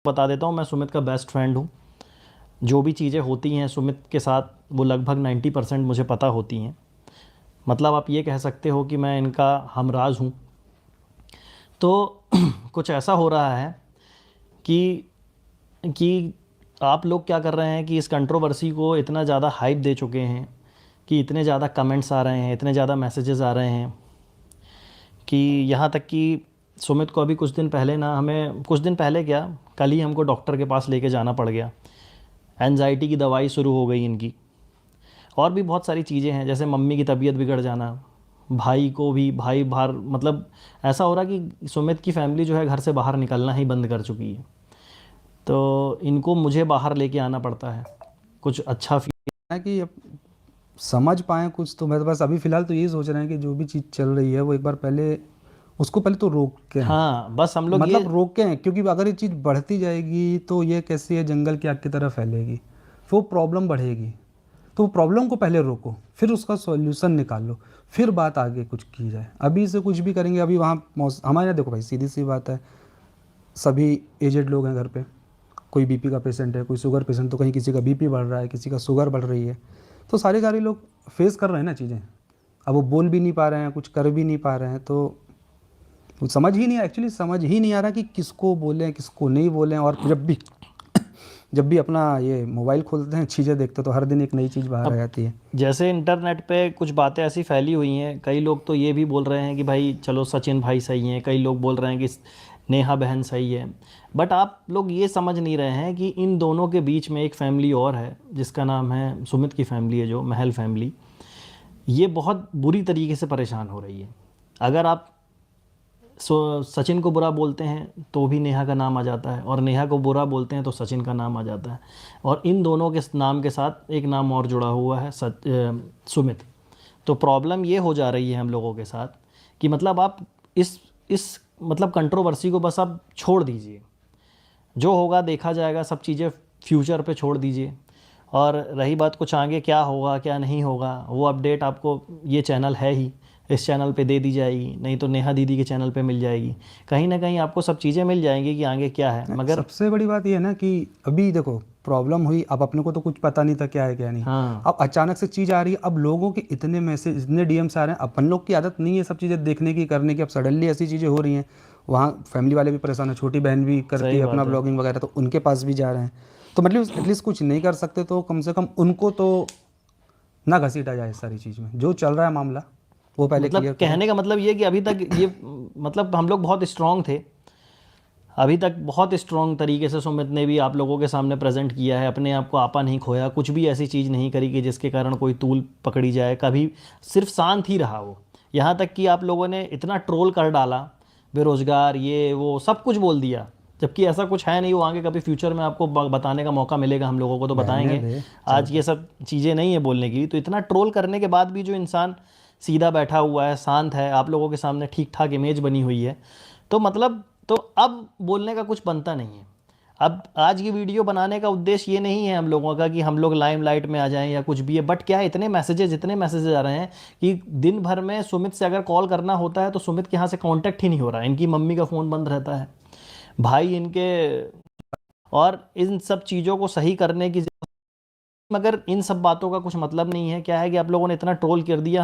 बता देता हूँ, मैं सुमित का बेस्ट फ्रेंड हूँ। जो भी चीज़ें होती हैं सुमित के साथ वो लगभग 90% मुझे पता होती हैं। मतलब आप ये कह सकते हो कि मैं इनका हमराज हूँ। तो कुछ ऐसा हो रहा है कि आप लोग क्या कर रहे हैं कि इस कंट्रोवर्सी को इतना ज़्यादा हाइप दे चुके हैं कि इतने ज़्यादा कमेंट्स आ रहे हैं, इतने ज़्यादा मैसेजेस आ रहे हैं कि यहाँ तक कि सुमित को अभी कुछ दिन पहले ना, हमें कुछ दिन पहले क्या, कल ही हमको डॉक्टर के पास लेके जाना पड़ गया। एनजाइटी की दवाई शुरू हो गई इनकी। और भी बहुत सारी चीज़ें हैं, जैसे मम्मी की तबीयत बिगड़ जाना, भाई को भी, भाई बाहर, मतलब ऐसा हो रहा कि सुमित की फैमिली जो है घर से बाहर निकलना ही बंद कर चुकी है। तो इनको मुझे बाहर लेके आना पड़ता है कुछ अच्छा है कि अब समझ पाएँ कुछ। तो मैं तो बस अभी फ़िलहाल तो यही सोच रहे हैं कि जो भी चीज़ चल रही है वो एक बार पहले उसको पहले तो रोकें। हाँ, बस हम लोग ये मतलब रोकें, क्योंकि अगर ये चीज़ बढ़ती जाएगी तो ये कैसी है, जंगल की आग की तरह फैलेगी, फिर वो प्रॉब्लम बढ़ेगी। तो प्रॉब्लम को पहले रोको, फिर उसका सॉल्यूशन निकालो, फिर बात आगे कुछ की जाए। अभी से कुछ भी करेंगे, अभी वहाँ हमारे यहाँ देखो भाई, सीधी सी बात है, सभी एजेड लोग हैं घर पे। कोई बीपी का पेशेंट है, कोई शुगर पेशेंट, तो कहीं किसी का बीपी बढ़ रहा है, किसी का शुगर बढ़ रही है। तो सारे सारे लोग फेस कर रहे हैं ना चीज़ें। अब वो बोल भी नहीं पा रहे हैं, कुछ कर भी नहीं पा रहे हैं, तो वो समझ ही नहीं, एक्चुअली समझ ही नहीं आ रहा कि किसको बोलें किसको नहीं बोलें। और जब भी अपना ये मोबाइल खोलते हैं, चीज़ें देखते हैं, तो हर दिन एक नई चीज़ बाहर आ अब जाती है। जैसे इंटरनेट पे कुछ बातें ऐसी फैली हुई हैं, कई लोग तो ये भी बोल रहे हैं कि भाई चलो सचिन भाई सही हैं, कई लोग बोल रहे हैं कि नेहा बहन सही है। बट आप लोग ये समझ नहीं रहे हैं कि इन दोनों के बीच में एक फैमिली और है जिसका नाम है सुमित की फैमिली है, जो महल फैमिली। ये बहुत बुरी तरीके से परेशान हो रही है। अगर आप सचिन को बुरा बोलते हैं तो भी नेहा का नाम आ जाता है, और नेहा को बुरा बोलते हैं तो सचिन का नाम आ जाता है। और इन दोनों के नाम के साथ एक नाम और जुड़ा हुआ है, सुमित। तो प्रॉब्लम ये हो जा रही है हम लोगों के साथ कि मतलब आप इस मतलब कंट्रोवर्सी को बस आप छोड़ दीजिए। जो होगा देखा जाएगा, सब चीज़ें फ्यूचर पे छोड़ दीजिए। और रही बात कुछ आगे क्या होगा क्या नहीं होगा, वो अपडेट आपको, ये चैनल है ही, इस चैनल पे दे दी जाएगी, नहीं तो नेहा दीदी के चैनल पे मिल जाएगी। कहीं ना कहीं आपको सब चीज़ें मिल जाएंगी कि आगे क्या है, मगर सबसे बड़ी बात ये है ना कि अभी देखो प्रॉब्लम हुई, अब अपने को तो कुछ पता नहीं था क्या है क्या नहीं। हाँ, अब अचानक से चीज़ आ रही है, अब लोगों के इतने मैसेज, इतने डीएम्स आ रहे हैं। अपन लोग की आदत नहीं है सब चीज़ें देखने की, करने की, अब सडनली ऐसी चीज़ें हो रही हैं। वहाँ फैमिली वाले भी परेशान है, छोटी बहन भी करती सही है अपना बात है। ब्लॉगिंग वगैरह, तो उनके पास भी जा रहे हैं। तो मतलब एटलीस्ट कुछ नहीं कर सकते तो कम से कम उनको तो ना घसीटा जाए इस सारी चीज़ में। जो चल रहा है मामला वो पहले मतलब क्लियर करें। कहने का मतलब ये कि अभी तक ये, मतलब हम लोग बहुत स्ट्रांग थे, अभी तक बहुत स्ट्रॉन्ग तरीके से सुमित ने भी आप लोगों के सामने प्रेजेंट किया है, अपने आप को आपा नहीं खोया, कुछ भी ऐसी चीज़ नहीं करी कि जिसके कारण कोई तूल पकड़ी जाए, कभी सिर्फ शांत ही रहा वो। यहाँ तक कि आप लोगों ने इतना ट्रोल कर डाला, बेरोजगार ये वो सब कुछ बोल दिया, जबकि ऐसा कुछ है नहीं। वो आगे कभी फ्यूचर में आपको बताने का मौका मिलेगा, हम लोगों को तो रहने बताएंगे। दे, आज ये चलता। सब चीज़ें नहीं है बोलने की। तो इतना ट्रोल करने के बाद भी जो इंसान सीधा बैठा हुआ है, शांत है, आप लोगों के सामने ठीक ठाक इमेज बनी हुई है, तो मतलब, तो अब बोलने का कुछ बनता नहीं है। अब आज की वीडियो बनाने का उद्देश्य ये नहीं है हम लोगों का कि हम लोग लाइमलाइट में आ जाएं या कुछ भी है, बट क्या है, इतने मैसेजेस आ रहे हैं कि दिन भर में सुमित से अगर कॉल करना होता है तो सुमित के यहाँ से कांटेक्ट ही नहीं हो रहा है, इनकी मम्मी का फ़ोन बंद रहता है, भाई इनके। और इन सब चीज़ों को सही करने की, मगर इन सब बातों का कुछ मतलब नहीं है। क्या है कि आप लोगों ने इतना ट्रोल कर दिया,